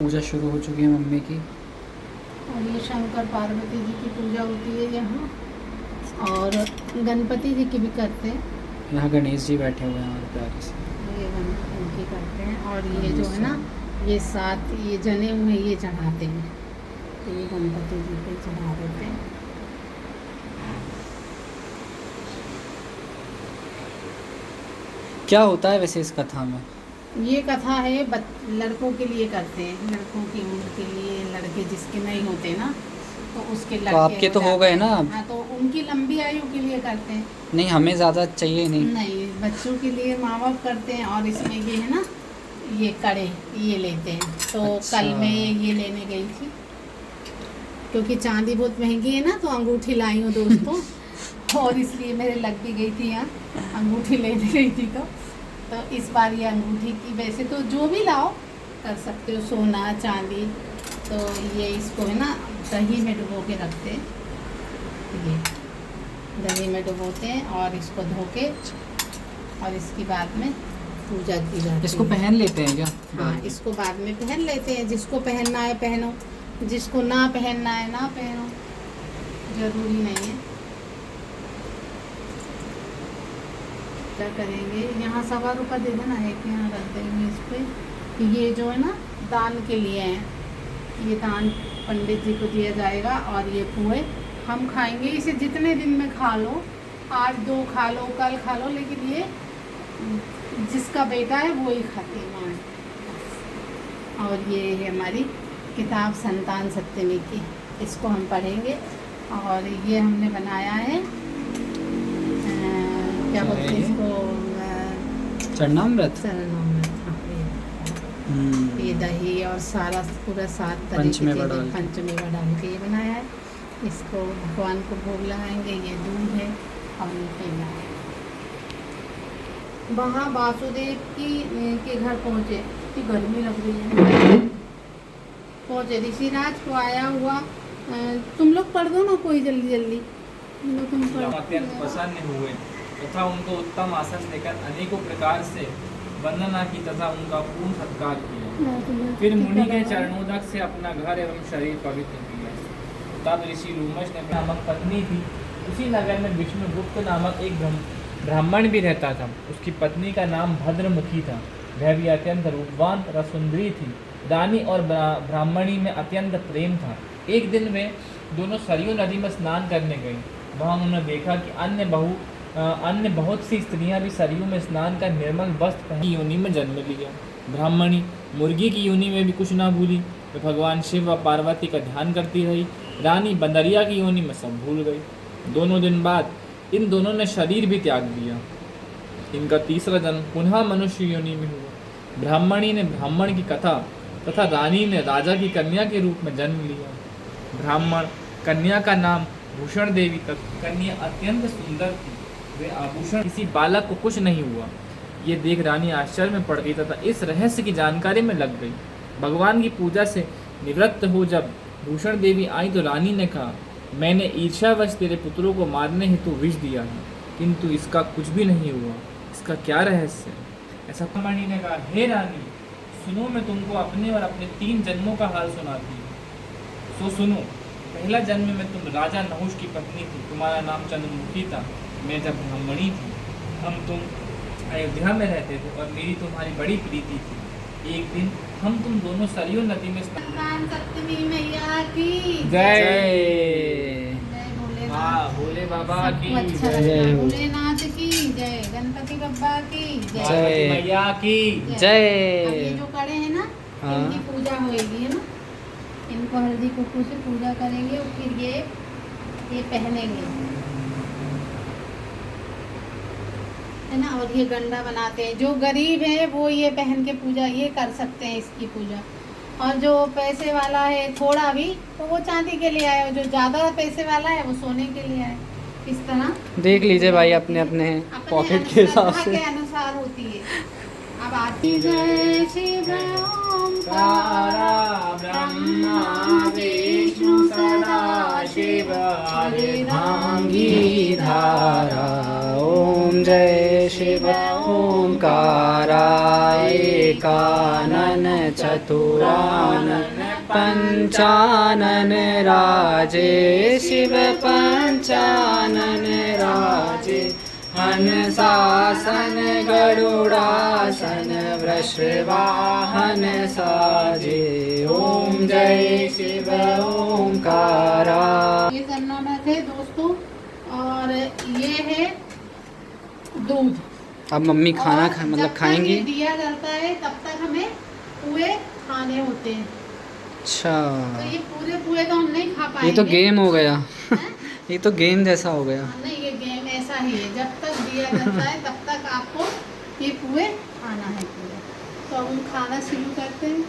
पूजा शुरू हो चुकी है मम्मी की। और ये शंकर पार्वती जी की पूजा होती है यहाँ, और गणपति जी की भी करते हैं। यहाँ गणेश जी बैठे हुए हैं हमारे प्यारे से। ये गणपति जी करते हैं, और ये जो है ना, ये साथ ये जने हुए ये चढ़ाते हैं, तो ये गणपति जी पे चढ़ा देते हैं। क्या होता है वैसे इस कथा में? ये कथा है लड़कों के लिए करते हैं, लड़कों की उम्र के लिए, लड़के जिसके नहीं होते ना, तो उसके लड़के तो आपके तो हो गए ना अब? हाँ, तो उनकी लंबी आयु के लिए करते हैं। नहीं, हमें ज़्यादा चाहिए नहीं। नहीं, बच्चों के लिए माँ बाप करते हैं। और इसमें ये है ना, ये कड़े ये लेते हैं। तो अच्छा। कल मैं ये लेने गई थी, क्योंकि चांदी बहुत महंगी है ना, तो अंगूठी लाई हूँ दोस्तों और इसलिए मेरे लग भी गई थी यहाँ, अंगूठी लेने गई थी। तो इस बार ये अंगूठी की, वैसे तो जो भी लाओ कर सकते हो, सोना चांदी। तो ये इसको है ना दही में डुबो के रखते हैं, ये दही में डुबोते हैं और इसको धो के, और इसकी बाद में पूजा की जाती है। इसको पहन लेते हैं क्या? हाँ, इसको बाद में पहन लेते हैं। जिसको पहनना है पहनो, जिसको ना पहनना है ना पहनो, ज़रूरी नहीं है। क्या करेंगे, यहाँ ₹1.25 दे देना है कि यहाँ रख देंगे इस पर। ये जो है ना दान के लिए है, ये दान पंडित जी को दिया जाएगा। और ये पुए हम खाएंगे, इसे जितने दिन में खा लो, आज 2 खा लो, कल खा लो, लेकिन ये जिसका बेटा है वो ही खाती है माँ। और ये है हमारी किताब संतान सप्तमी की, इसको हम पढ़ेंगे। और ये हमने बनाया है, क्या बोलते हैं इसको, चरणामृत। ये दही और सारा पूरा 7 तरह की पंचमेवा डाल के ये बनाया है। इसको भगवान को भोग लगाएंगे। ये दूध है और ये केला है। वहाँ वासुदेव के घर पहुँचे, इतनी गर्मी लग रही है। पहुँचे ऋषिराज को आया हुआ, तुम लोग पढ़ दो ना कोई जल्दी जल्दी, तुम अत्यंत प्रसन्न हुए तथा उनको उत्तम आसन देकर अनेकों प्रकार से वंदना की तथा उनका पूर्ण सत्कार किया। फिर मुनि के चरणोदक से अपना घर एवं शरीर पवित्र किया। तब ऋषि लूमश ने नामक पत्नी थी। उसी नगर में विष्णुगुप्त नामक एक ब्राह्मण भी रहता था। उसकी पत्नी का नाम भद्रमुखी था। वह भी अत्यंत रूपवान तथा सुंदरी थी। रानी और ब्राह्मणी में अत्यंत प्रेम था। एक दिन वे दोनों सरयू नदी में स्नान करने गई। वहाँ उन्होंने देखा कि अन्य बहुत सी स्त्रियां भी सरयू में स्नान कर निर्मल वस्त्र पहन योनि में जन्म लिया। ब्राह्मणी मुर्गी की योनि में भी कुछ ना भूली। वे भगवान शिव व पार्वती का ध्यान करती रही। रानी बंदरिया की योनि में सब भूल गई। दोनों दिन बाद इन दोनों ने शरीर भी त्याग दिया। इनका तीसरा जन्म पुनः मनुष्य योनि में हुआ। ब्राह्मणी ने ब्राह्मण की कथा तथा रानी ने राजा की कन्या के रूप में जन्म लिया। ब्राह्मण कन्या का नाम भूषण देवी तक। कन्या अत्यंत सुंदर थी। वे आभूषण किसी बालक को कुछ नहीं हुआ। ये देख रानी आश्चर्य में पड़ गई तथा इस रहस्य की जानकारी में लग गई। भगवान की पूजा से निवृत्त हो जब भूषण देवी आई तो रानी ने कहा, मैंने ईर्ष्यावश तेरे पुत्रों को मारने हेतु विष दिया है, किंतु इसका कुछ भी नहीं हुआ। इसका क्या रहस्य है? ऐसा ब्राह्मणी ने कहा, हे रानी, सुनो, मैं तुमको अपने और अपने 3 जन्मों का हाल सुनाती हूँ। सो सुनो। पहला जन्म में तुम राजा नहुष की पत्नी थी। तुम्हारा नाम चंद्रमुखी था। मैं जब ब्राह्मणी थी, तुम अयोध्या में रहते थे और मेरी तुम्हारी बड़ी प्रीति थी। एक दिन तुम दोनों सरयू नदी में संतान सप्तमी मैया की जय। हाँ, भोले बाबा की अच्छा जय। भोलेनाथ की जय, गणपति बप्पा की जय। मैया की जय। अब ये जो कड़े हैं ना, हाँ। इनकी पूजा होएगी है ना, इनको हल्दी कुकू से पूजा करेंगे और फिर ये पहनेंगे है ना। और ये गंडा बनाते हैं। जो गरीब है वो ये पहन के पूजा ये कर सकते हैं, इसकी पूजा। और जो पैसे वाला है थोड़ा भी, तो वो चांदी के लिए आए, और जो ज़्यादा पैसे वाला है वो सोने के लिए आए। इस तरह देख लीजिए भाई, अपने अपने पॉकेट के हिसाब से के अनुसार होती है। अब आती जय शिव ओंकारा ब्रह्मा विष्णु सदा शिव धारा ओम जय शिव ओंकाराय एकानन चतुरानन पंचानन राजे शिव पंचानन राजे हंसासन गरुड़ासन वृषवाहन साजे ओम जय शिव ओंकारा। ये जन्नत है दोस्तों और ये है दूध। अब मम्मी खाना और मतलब जब तक खाएंगी। ये दिया जलता है तब तक हमें पुए खाने होते हैं। अच्छा तो ये पूरे पुए तो हम नहीं खा पाएंगे। ये तो गेम हो गया हैं? ये तो गेम जैसा हो गया। नहीं ये गेम ऐसा ही है, जब तक दिया जलता है तब तक आपको ये पुए खाना है पूरे। तो हम खाना शुरू करते हैं।